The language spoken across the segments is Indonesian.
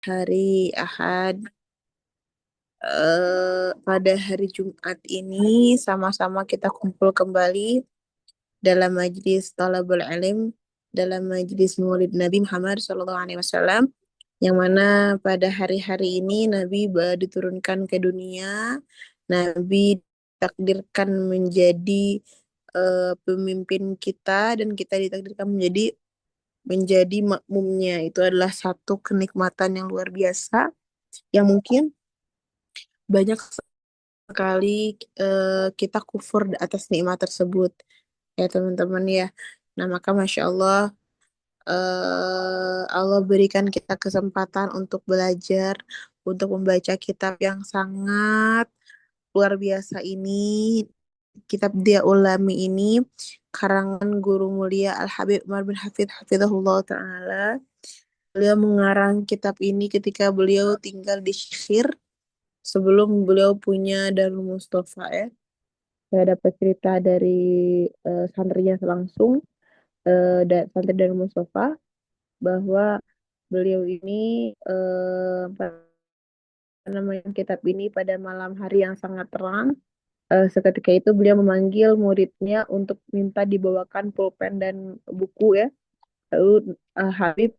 hari Ahad. Pada hari Jumat ini sama-sama kita kumpul kembali dalam majlis Talabul Alim, dalam majlis Maulid Nabi Muhammad SAW, yang mana pada hari-hari ini Nabi diturunkan ke dunia. Nabi ditakdirkan menjadi pemimpin kita, dan kita ditakdirkan menjadi makmumnya. Itu adalah satu kenikmatan yang luar biasa yang mungkin banyak sekali kita kufur atas nikmat tersebut, ya teman-teman ya. Nah, maka Masya Allah, Allah berikan kita kesempatan untuk belajar, untuk membaca kitab yang sangat luar biasa ini, kitab Dia Ulami ini, karangan Guru Mulia Al-Habib Umar bin Hafidh Hafidhahullah Ta'ala. Beliau mengarang kitab ini ketika beliau tinggal di Syikhir, sebelum beliau punya Darul Mustafa ya. Saya dapat cerita dari santrinya langsung, santri Darul Mustafa, bahwa beliau ini apa namanya, kitab ini pada malam hari yang sangat terang. Seketika itu beliau memanggil muridnya untuk minta dibawakan pulpen dan buku ya. Lalu Habib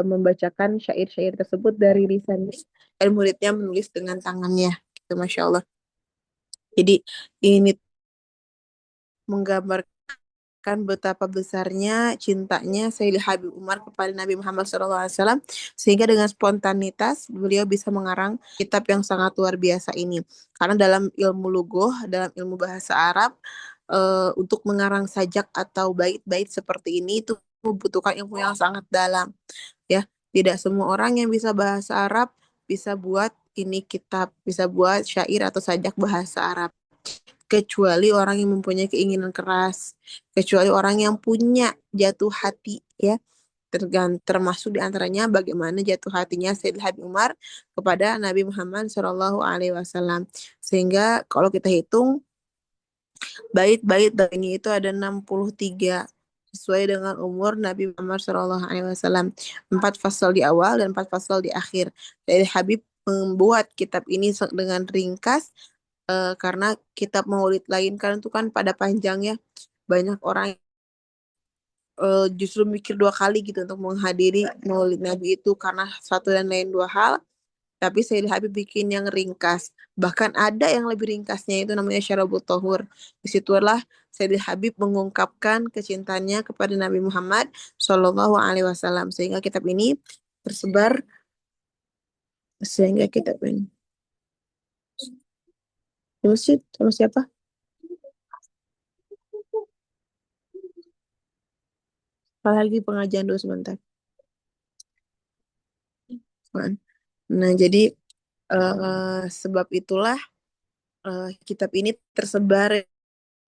membacakan syair-syair tersebut dari lisannya, dan muridnya menulis dengan tangannya. Gitu, Masya Allah. Jadi ini menggambarkan betapa besarnya cintanya Sayyidina Habib Umar kepada Nabi Muhammad SAW, sehingga dengan spontanitas beliau bisa mengarang kitab yang sangat luar biasa ini. Karena dalam ilmu lugoh, dalam ilmu bahasa Arab, untuk mengarang sajak atau bait-bait seperti ini itu membutuhkan ilmu yang sangat dalam ya. Tidak semua orang yang bisa bahasa Arab bisa buat ini kitab, bisa buat syair atau sajak bahasa Arab, kecuali orang yang mempunyai keinginan keras, kecuali orang yang punya jatuh hati ya. Termasuk diantaranya bagaimana jatuh hatinya Sayyid Habib Umar kepada Nabi Muhammad SAW. Sehingga kalau kita hitung bait-bait ini itu ada 63, sesuai dengan umur Nabi Muhammad SAW. 4 fasal di awal dan 4 fasal di akhir. Jadi Habib membuat kitab ini dengan ringkas, karena kitab Maulid lain kan itu kan pada panjangnya, banyak orang justru mikir 2 kali gitu untuk menghadiri Maulid Nabi itu karena satu dan lain dua hal. Tapi Sayyid Habib bikin yang ringkas. Bahkan ada yang lebih ringkasnya, itu namanya Syarabut Tohur. Disitulah Sayyid Habib mengungkapkan kecintaannya kepada Nabi Muhammad SAW. Tersebar, sehingga kitab ini di masjid sama siapa? Apalagi pengajian dulu sebentar. Nah, jadi sebab itulah kitab ini tersebar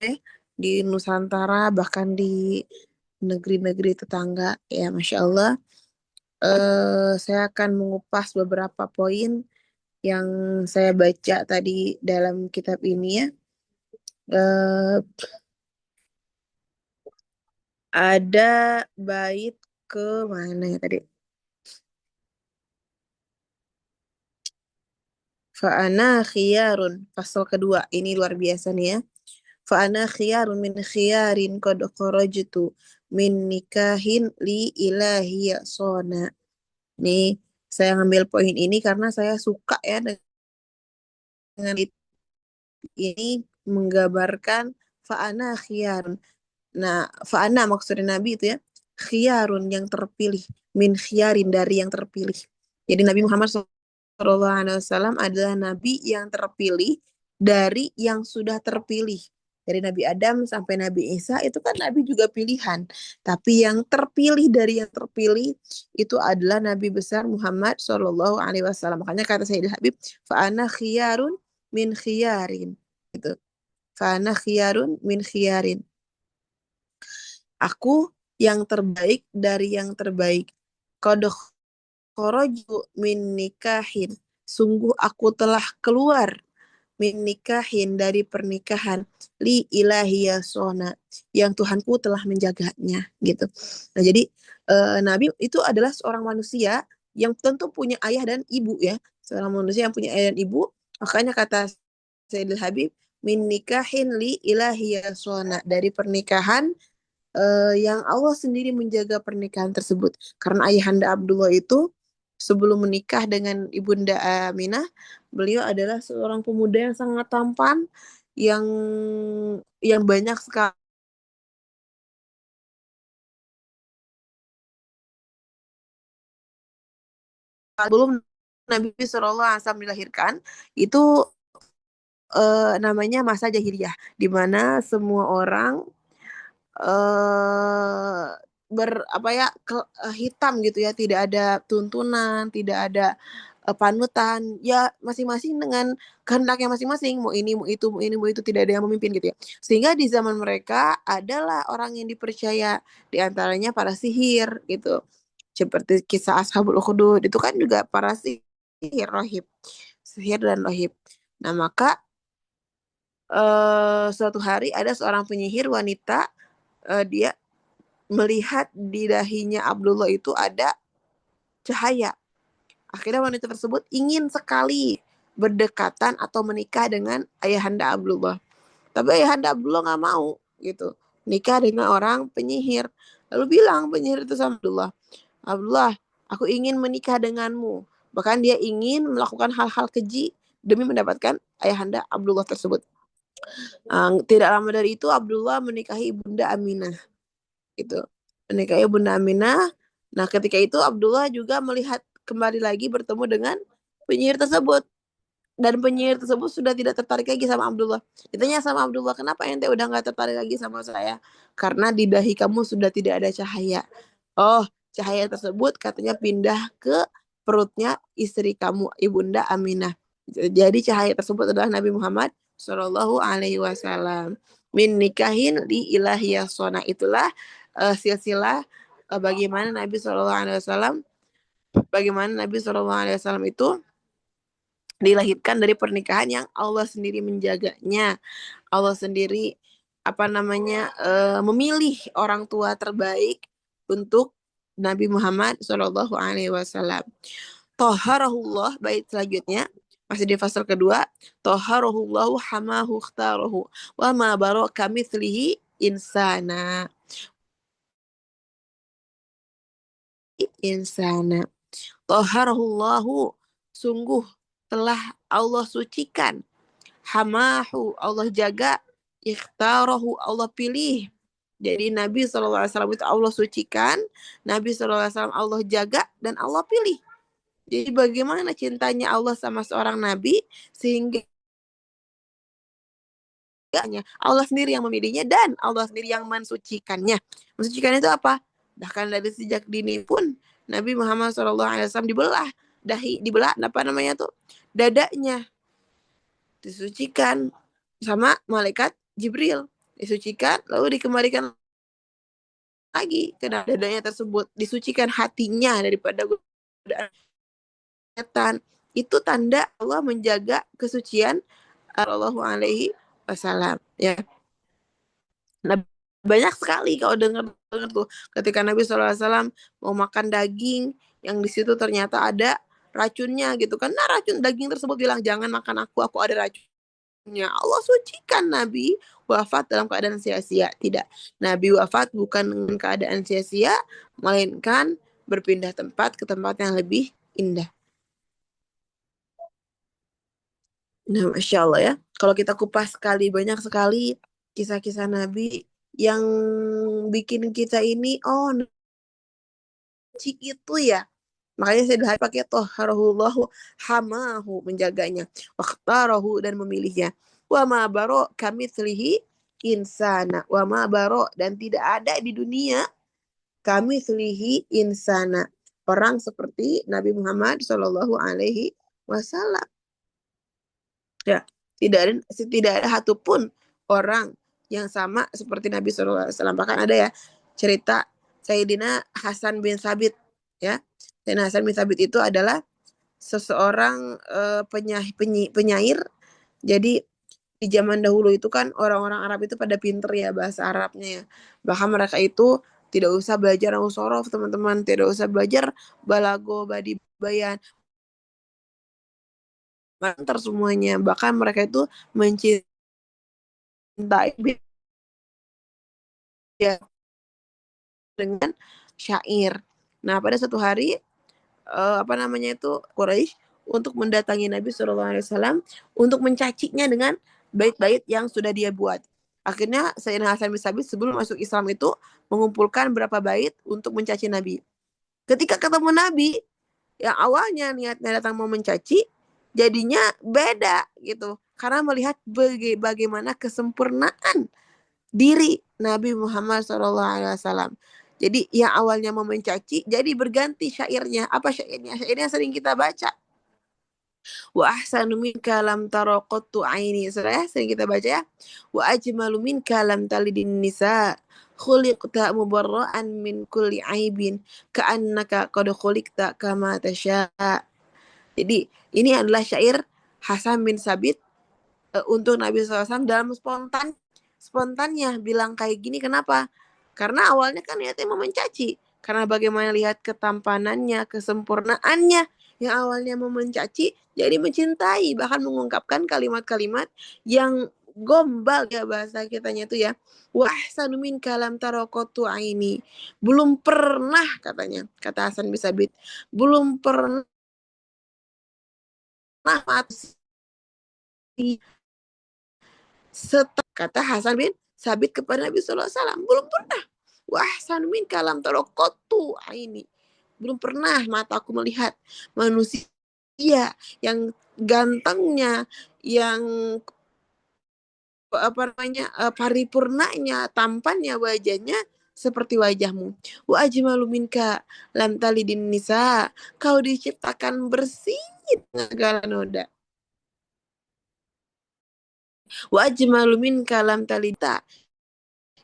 ya, di Nusantara, bahkan di negeri-negeri tetangga. Ya, Masya Allah. Saya akan mengupas beberapa poin yang saya baca tadi dalam kitab ini ya. Eh, ada bait ke mana ya tadi? Fa'ana khiyarun, pasal kedua. Ini luar biasa nih ya. Fa'ana khiyarun min khiyarin qad kharajtu min nikahin li ilahiya sona. Nih, saya ngambil poin ini karena saya suka ya dengan ini menggambarkan fa'ana khiyarun. Nah, fa'ana maksudnya Nabi itu ya, khiyarun yang terpilih, min khiyarin dari yang terpilih. Jadi Nabi Muhammad SAW adalah Nabi yang terpilih dari yang sudah terpilih. Dari Nabi Adam sampai Nabi Isa itu kan Nabi juga pilihan. Tapi yang terpilih dari yang terpilih itu adalah Nabi besar Muhammad SAW. Makanya kata Sayyidina Habib, fa'ana khiyarun min khiyarin. Gitu. Fa'ana khiyarun min khiyarin. Aku yang terbaik dari yang terbaik. Qad kharaju min nikahin. Sungguh aku telah keluar min nikahin dari pernikahan li ilahiyya sona yang Tuhanku telah menjaganya gitu. Nah, jadi Nabi itu adalah seorang manusia yang tentu punya ayah dan ibu ya, seorang manusia yang punya ayah dan ibu. Makanya kata Sayyidul Habib, min nikahin li ilahiyasona, dari pernikahan yang Allah sendiri menjaga pernikahan tersebut. Karena ayahanda Abdullah itu sebelum menikah dengan ibunda Aminah, beliau adalah seorang pemuda yang sangat tampan, yang banyak sekali. Sebelum Nabi SAW dilahirkan, itu namanya masa jahiliyah, di mana semua orang eh apa ya, hitam gitu ya, tidak ada tuntunan, tidak ada panutan ya, masing-masing dengan kehendaknya masing-masing, mau ini mau itu mau ini mau itu, tidak ada yang memimpin gitu ya. Sehingga di zaman mereka adalah orang yang dipercaya, di antaranya para sihir gitu, seperti kisah Ashabul Ukhdud itu kan juga para sihir rohib, sihir dan rohib. Nah maka suatu hari ada seorang penyihir wanita, dia melihat di dahinya Abdullah itu ada cahaya. Akhirnya wanita tersebut ingin sekali berdekatan atau menikah dengan ayahanda Abdullah. Tapi ayahanda Abdullah nggak mau gitu, nikah dengan orang penyihir. Lalu bilang penyihir itu sama Abdullah, Abdullah, aku ingin menikah denganmu. Bahkan dia ingin melakukan hal-hal keji demi mendapatkan ayahanda Abdullah tersebut. Tidak lama dari itu Abdullah menikahi ibunda Aminah. Gitu. Menikahi Bunda Aminah. Nah, ketika itu Abdullah juga melihat kembali lagi bertemu dengan penyihir tersebut. Dan penyihir tersebut sudah tidak tertarik lagi sama Abdullah. Ditanya sama Abdullah, kenapa ente udah gak tertarik lagi sama saya? Karena di dahi kamu sudah tidak ada cahaya. Oh, cahaya tersebut katanya pindah ke perutnya istri kamu, Ibunda Aminah. Jadi cahaya tersebut adalah Nabi Muhammad Shallallahu Alaihi Wasallam. Min nikahin li ilahiyasona, itulah silsilah bagaimana Nabi Shallallahu Alaihi Wasallam, itu dilahirkan dari pernikahan yang Allah sendiri menjaganya. Allah sendiri memilih orang tua terbaik untuk Nabi Muhammad Shallallahu Alaihi Wasallam. Toharahullah, bait selanjutnya masih di fasal kedua. Toharahullahu hamahu khtarohu wa ma baraka mithlihi insana. Toharahullahu, sungguh telah Allah sucikan, hamahu, Allah jaga, ikhtarahu, Allah pilih. Jadi Nabi SAW itu Allah sucikan, Nabi SAW Allah jaga, dan Allah pilih. Jadi bagaimana cintanya Allah sama seorang Nabi, sehingga Allah sendiri yang memilihnya, dan Allah sendiri yang mensucikannya. Mensucikan itu apa? Bahkan dari sejak dini pun Nabi Muhammad SAW dibelah dadanya, disucikan sama malaikat Jibril, disucikan lalu dikembalikan lagi ke dadanya tersebut, disucikan hatinya daripada godaan setan. Itu tanda Allah menjaga kesucian Shallallahu Alaihi Wasallam ya. Nah, banyak sekali kalau dengar tuh ketika Nabi SAW mau makan daging yang di situ ternyata ada racunnya gitu kan. Nah, racun daging tersebut bilang, jangan makan aku ada racunnya. Allah sucikan Nabi wafat dalam keadaan sia-sia. Tidak. Nabi wafat bukan dengan keadaan sia-sia, melainkan berpindah tempat ke tempat yang lebih indah. Nah, Masya Allah ya. Kalau kita kupas sekali, banyak sekali kisah-kisah Nabi yang bikin kita ini, oh, Nabi itu ya. Makanya saya dilihat pakai toharahullahu hamahu, menjaganya. Wakhtarahu, dan memilihnya. Wa ma baro kamitslihi insana. Wa ma baro, dan tidak ada di dunia kamitslihi insana, orang seperti Nabi Muhammad Shallallahu Alaihi Wasallam. Ya, tidak ada satupun orang yang sama seperti Nabi SAW. Bahkan ada ya cerita Sayyidina Hasan bin Sabit ya. Sayyidina Hasan bin Sabit itu adalah seseorang penyair. Jadi di zaman dahulu itu kan orang-orang Arab itu pada pinter ya bahasa Arabnya ya. Bahkan mereka itu tidak usah belajar nahu sorof, teman-teman, tidak usah belajar balago, badi bayan, antar semuanya. Bahkan mereka itu mencintai ya dengan syair. Nah, pada satu hari apa namanya itu Quraisy untuk mendatangi Nabi SAW untuk mencacinya dengan bait-bait yang sudah dia buat. Akhirnya Sayyidina Hasan bin Sabit sebelum masuk Islam itu mengumpulkan berapa bait untuk mencaci Nabi. Ketika ketemu Nabi, yang awalnya niatnya datang mau mencaci, jadinya beda gitu. Karena melihat bagaimana kesempurnaan diri Nabi Muhammad SAW. Jadi yang awalnya mau mencaci, jadi berganti syairnya. Apa syairnya? Syairnya sering kita baca. Wa ahsanu minka lam tara qattu aini. Sudah ya, sering kita baca ya. Wa ajmalu minka lam talidin nisa. Khuliqta mubarra'an min kulli aibin. Ka'annaka qad khuliqta kama tasha. Jadi ini adalah syair Hasan bin Sabit untuk Nabi SAW dalam spontannya bilang kayak gini. Kenapa? Karena awalnya kan niatnya mau mencaci. Karena bagaimana lihat ketampanannya, kesempurnaannya, yang awalnya mau mencaci jadi mencintai, bahkan mengungkapkan kalimat-kalimat yang gombal ya bahasa kitanya itu ya. Wah sanumin kalam tarokotu aini. Belum pernah katanya, kata Hasan bin Sabit, belum pernah mati kata Hasan bin Sabit kepada Nabi SAW. Belum pernah. Wah, Sanmin kalam tarokotu ini. Belum pernah mataku melihat manusia yang gantengnya, yang apa namanya paripurnanya, tampannya, wajahnya seperti wajahmu. Wa ajmalu minka lam talidin nisa. Kau diciptakan bersih segala noda. Wa ajmalu minka lam talita,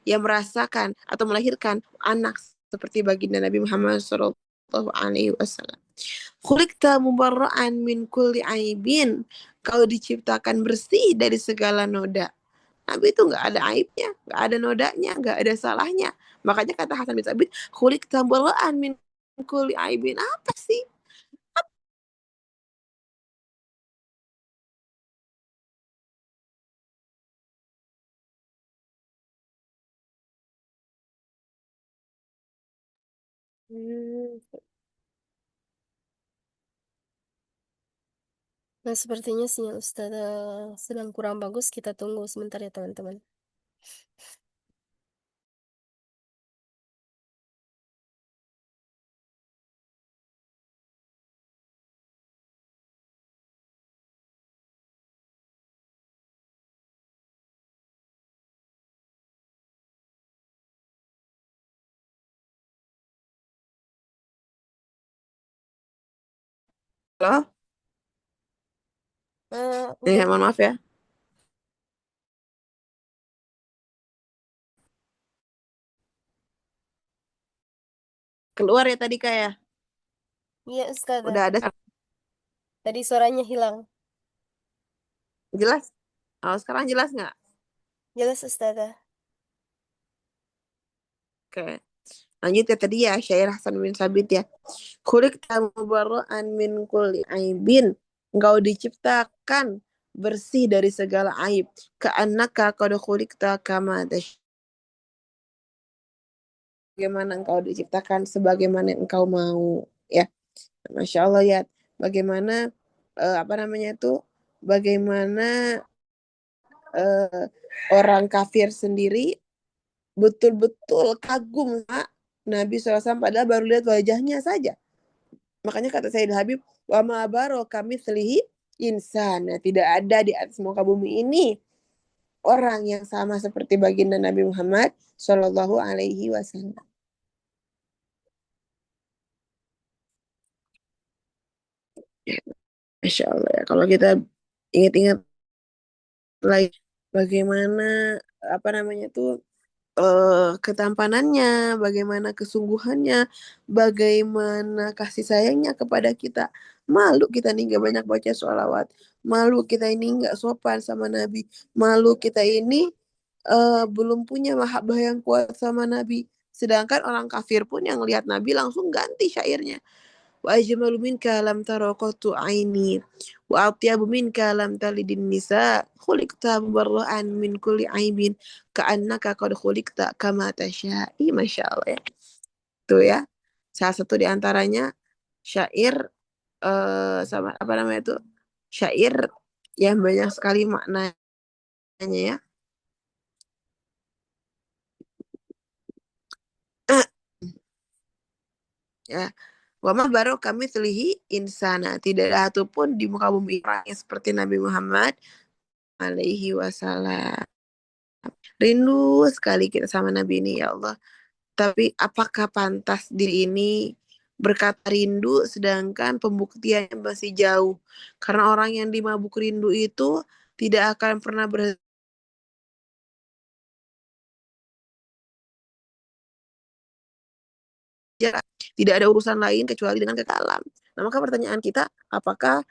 yang merasakan atau melahirkan anak seperti baginda Nabi Muhammad Sallallahu Alaihi Wasallam. Khuliqta mubarra'an min kulli aibin. Kau diciptakan bersih dari segala noda. Nabi itu nggak ada aibnya, nggak ada nodanya, nggak ada salahnya. Makanya kata Hasan bin Sabit, khuliqta mubarra'an min kulli aibin. Apa sih? Hmm. Nah, sepertinya sinyal Ustazah sedang kurang bagus. Kita tunggu sebentar ya, teman-teman. Loh, Udah. mohon maaf ya. Keluar ya tadi kayak Iya, Ustazah. udah ada Tadi suaranya hilang. jelas. Oh, sekarang jelas nggak? Jelas, Ustazah. Oke. Lanjut ya tadi ya syair Hasan bin Sabit ya. Khuliqta mubarra'an min kulli aibin. Engkau diciptakan bersih dari segala aib. Ka'annaka qad khuliqta kama bagaimana engkau diciptakan sebagaimana engkau mau ya. Masya Allah ya. Bagaimana apa namanya itu? Bagaimana eh, orang kafir sendiri betul-betul kagum sama Nabi SAW padahal baru lihat wajahnya saja. Makanya kata Sayyid Habib, wa ma kami selihi insan. Nah, tidak ada di atas muka bumi ini orang yang sama seperti baginda Nabi Muhammad Shallallahu Alaihi Wasallam. Masya Allah ya. Kalau kita ingat-ingat lagi bagaimana apa namanya tuh ketampanannya, bagaimana kesungguhannya, bagaimana kasih sayangnya kepada kita. Malu kita nih gak banyak baca sholawat. Malu kita ini gak sopan sama Nabi. Malu kita ini belum punya mahabbah yang kuat sama Nabi. Sedangkan orang kafir pun yang lihat Nabi langsung ganti syairnya. wa ajmalu minka lam tara qattu aini wa atyabu minka lam talidin nisa khuliqta mubarra'an min kulli aibin ka'annaka qad khuliqta kama tasya'i. Masya Allah ya. Tuh ya. Salah satu di antaranya syair sama apa namanya itu? Syair yang banyak sekali maknanya ya. Ya. Wama baru kami telihi insana. Tidak ada satu pun di muka bumi orang yang seperti Nabi Muhammad alaihi wasallam. Rindu sekali kita sama Nabi ini ya Allah. Tapi apakah pantas diri ini berkata rindu sedangkan pembuktiannya masih jauh? Karena orang yang dimabuk rindu itu tidak akan pernah berhenti. Tidak ada urusan lain kecuali dengan kekalam. Nah, maka pertanyaan kita, apakah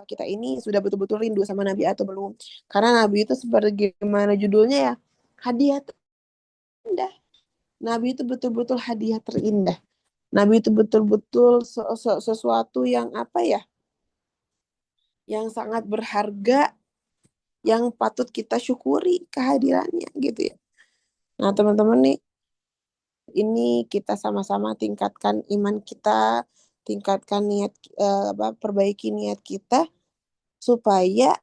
kita ini sudah betul-betul rindu sama Nabi atau belum? Karena Nabi itu seperti gimana judulnya ya? Hadiah terindah. Nabi itu betul-betul hadiah terindah. Nabi itu betul-betul sesuatu yang apa ya? Yang sangat berharga, yang patut kita syukuri kehadirannya gitu ya. Nah, teman-teman nih, ini kita sama-sama tingkatkan iman kita, tingkatkan niat, perbaiki niat kita supaya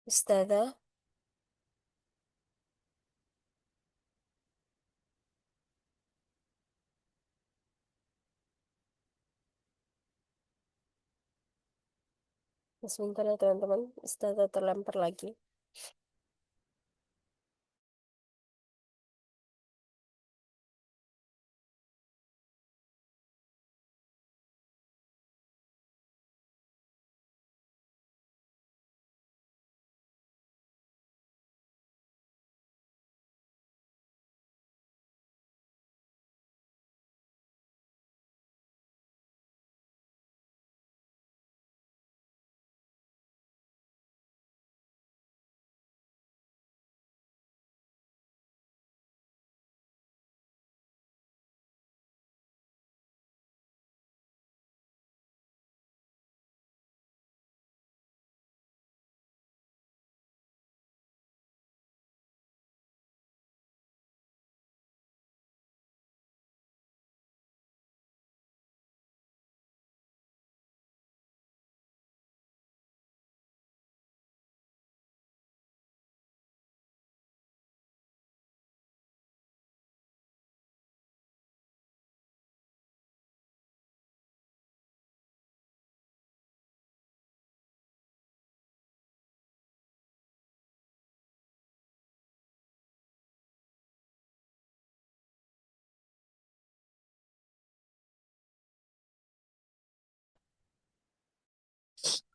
Ustazah, sebentar ya teman-teman. Ustazah terlempar lagi.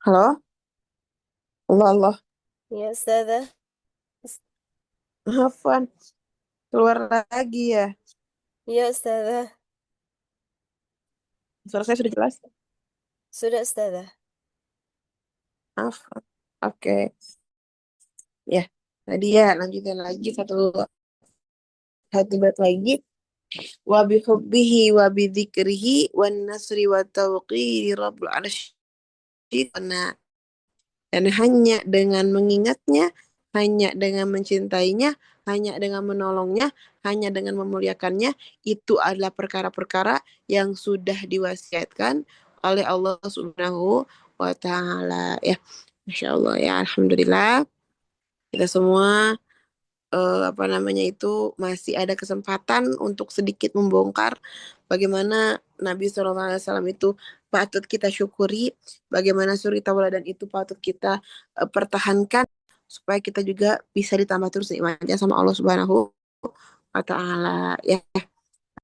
halo, Allah Allah, Ya Ustazah. Hafan keluar lagi ya. Ya Ustazah. Suara saya sudah jelas. Sudah Ustazah. Hafan. Oke, ya. Tadi ya lanjutin lagi satu satu bait lagi. Wa bihubbihi wa bidzikrihi wan nasri wa tawqiri rabbul arsy. Dan hanya dengan mengingatnya, hanya dengan mencintainya, hanya dengan menolongnya, hanya dengan memuliakannya, itu adalah perkara-perkara yang sudah diwasiatkan oleh Allah Subhanahu wa Ta'ala. Ya, Masya Allah ya, Alhamdulillah. Kita semua apa namanya itu masih ada kesempatan untuk sedikit membongkar bagaimana Nabi SAW itu patut kita syukuri, bagaimana suri tauladan itu patut kita pertahankan supaya kita juga bisa ditambah terus nikmatnya sama Allah Subhanahu wa Ta'ala ya.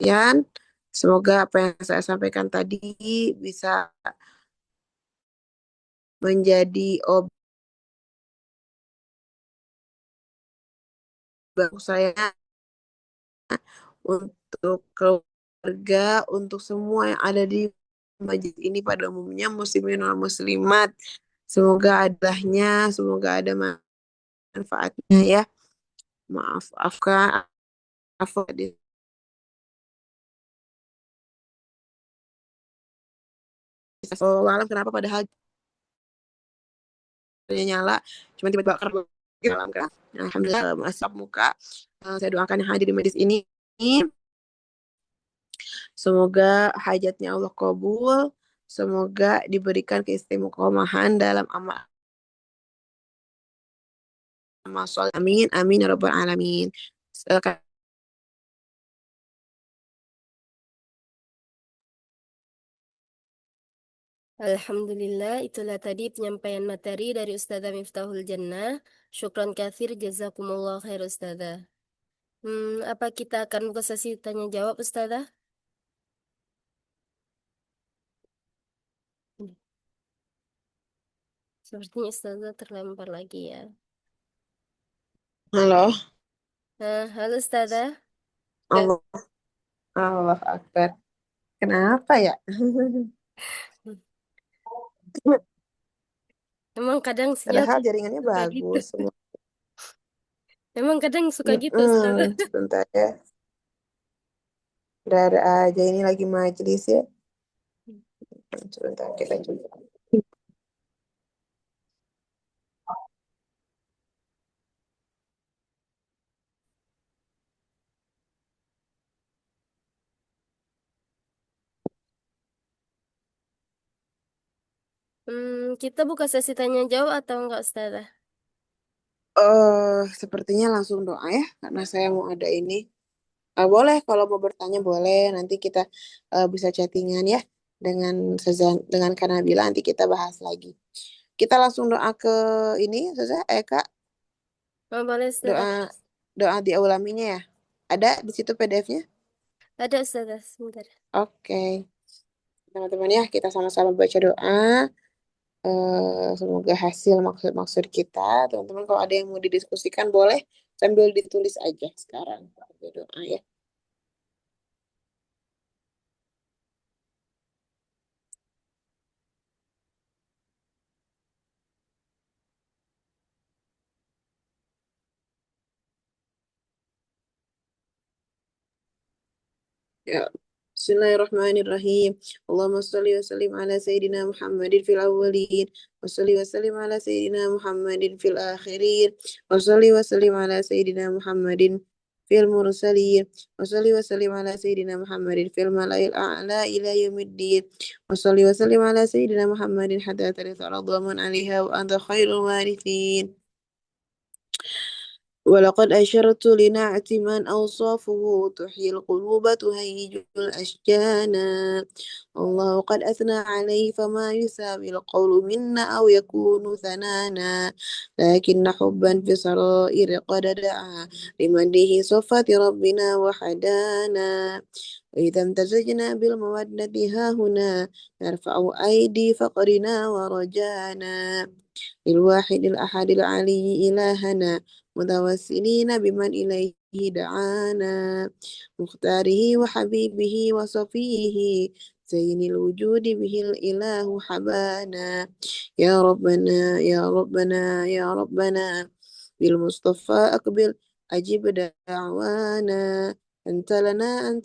Yan, semoga apa yang saya sampaikan tadi bisa menjadi bagus saya untuk keluarga, untuk semua yang ada di majlis ini pada umumnya muslimin dan muslimat. Semoga adanya, semoga ada manfaatnya ya. Maaf, Afka, Afka di oh, alam kenapa padahal nyala, cuma tiba-tiba kerja alam kan. Nah, alhamdulillah masuk muka. Saya doakan yang hadir di majlis ini semoga hajatnya Allah kabul, semoga diberikan keistiqomahan dalam amal amal soleh. Amin, amin ya rabbal alamin. Silakan. Alhamdulillah, itulah tadi penyampaian materi dari Ustazah Miftahul Jannah. Syukran kathir, jazakumullah khair Ustazah. Apa kita akan buka sesi tanya jawab Ustazah? Sepertinya Ustazah terlempar lagi ya. Halo, Halo Ustazah. Allah, Allah Akbar. Kenapa ya? Emang kadang sinyal Padahal jaringannya suka gitu. bagus semua. Emang kadang suka gitu Ustazah. Sebentar ya. Ada aja ini lagi majelis ya. Sebentar kita coba. Kita buka sesi tanya jawab atau enggak Ustazah? Sepertinya langsung doa ya, karena saya mau ada ini. Boleh kalau mau bertanya boleh. Nanti kita bisa chattingan ya dengan dengan Kak Nabila. Nanti kita bahas lagi. Kita langsung doa ke ini, Ustazah. Kak, Oh, boleh Ustazah. doa doa di aulaminya ya. Ada di situ PDF-nya? Ada Ustazah, sebentar. Oke, teman-teman ya, kita sama-sama baca doa. Semoga hasil maksud-maksud kita. Teman-teman kalau ada yang mau didiskusikan boleh sambil ditulis aja sekarang. Baca doa ya. Ya. Bismillahirrahmanirrahim. Allahumma salli wa sallim ala Sayyidina Muhammadin fil awwalin. Wa salli wa sallim ala Sayyidina Muhammadin fil akhirin. Wa salli wa sallim ala Sayyidina Muhammadin fil mursalin. Wa salli wa sallim ala Sayyidina Muhammadin fil mala'il a'la ila yaumiddin. Wa salli wa sallim ala Sayyidina Muhammadin hatta taritha al-ardha man 'alaiha wa anta khairul warithin. ولقد أشرت لنعت من أوصافه تحيي القلوب تهيج الأشجان الله قد أثنى عليه فما يساوي القول منا أو يكون ثنانا لكن حبا في سرائر قد دعا لمنه صفة ربنا وحدانا وإذا امتزجنا بالمودة ها هنا نرفع أيدي فقرنا ورجانا للواحد الأحد العلي إلهنا متوسلين بمن إليه دعانا مختاره وحبيبه وصفيه زين الوجود به الإله حبانا يا ربنا يا ربنا يا ربنا بالمصطفى أقبل أجب دعوانا أنت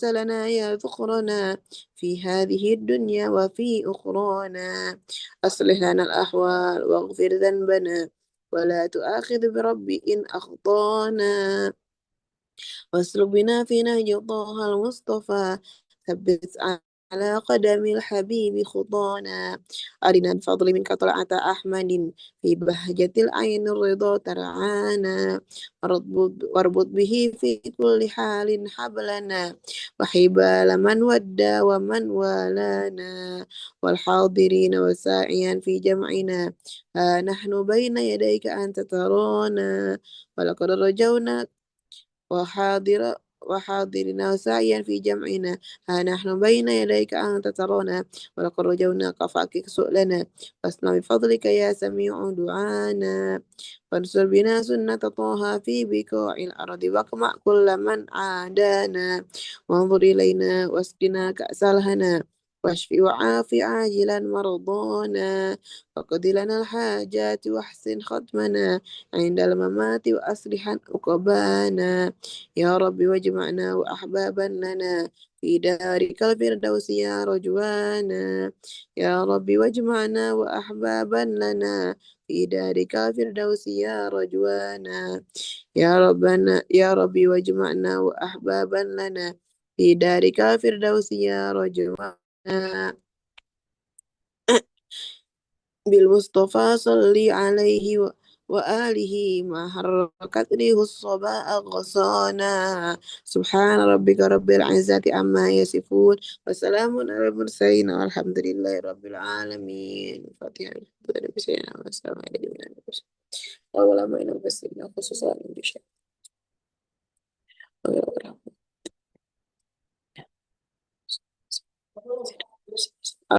لنا يا ذخرنا في هذه الدنيا وفي أخرانا أصلح لنا الأحوال واغفر ذنبنا ولا تؤاخذ برب إن أخطانا واسلك بنا في نهج طه المصطفى ثبت على قدم الحبيب خطانا أرنا الفضل منك طلعة أحمد في بهجة العين الرضا ترعانا واربط به في كل حال حبلنا وحبال من ودى ومن والانا والحاضرين وساعيا في جمعنا ها نحن بين يديك أنت ترانا ولقد رجونا وحاضر وحاضرنا وسعيا في جمعنا. ها نحن بين يديك أنت ترانا، ولقد رجوناك فأكك سؤلنا، فاصنع بفضلك يا سميع دعانا. وانصر بنا سنة طه في بقاع الأرض، واقمع كل من عادانا. وانظر إلينا واسقنا كأس الهنا، واشف وعاف عاجلا مرضانا. وقض لنا الحاجات واحسن ختمنا عند الممات، وأصلح عقبانا. يا رب واجمعنا وأحبابا لنا في دارك الفردوس يا رجوانا. يا رب واجمعنا وأحبابا لنا في دارك الفردوس يا رجوانا. يا ربنا يا ربي واجمعنا وأحبابا لنا في دارك الفردوس يا رجوانا. بالمصطفى صل عليه وآله ما حركت ريه الصباء غصانا. سبحان ربك رب العزة عما يصفون، وسلام على المرسلين، والحمد لله رب العالمين. الفاتحة. الحمد لله بسيطة والسلام عليكم. أولا ما ينبسطنا خصوصا بشيء.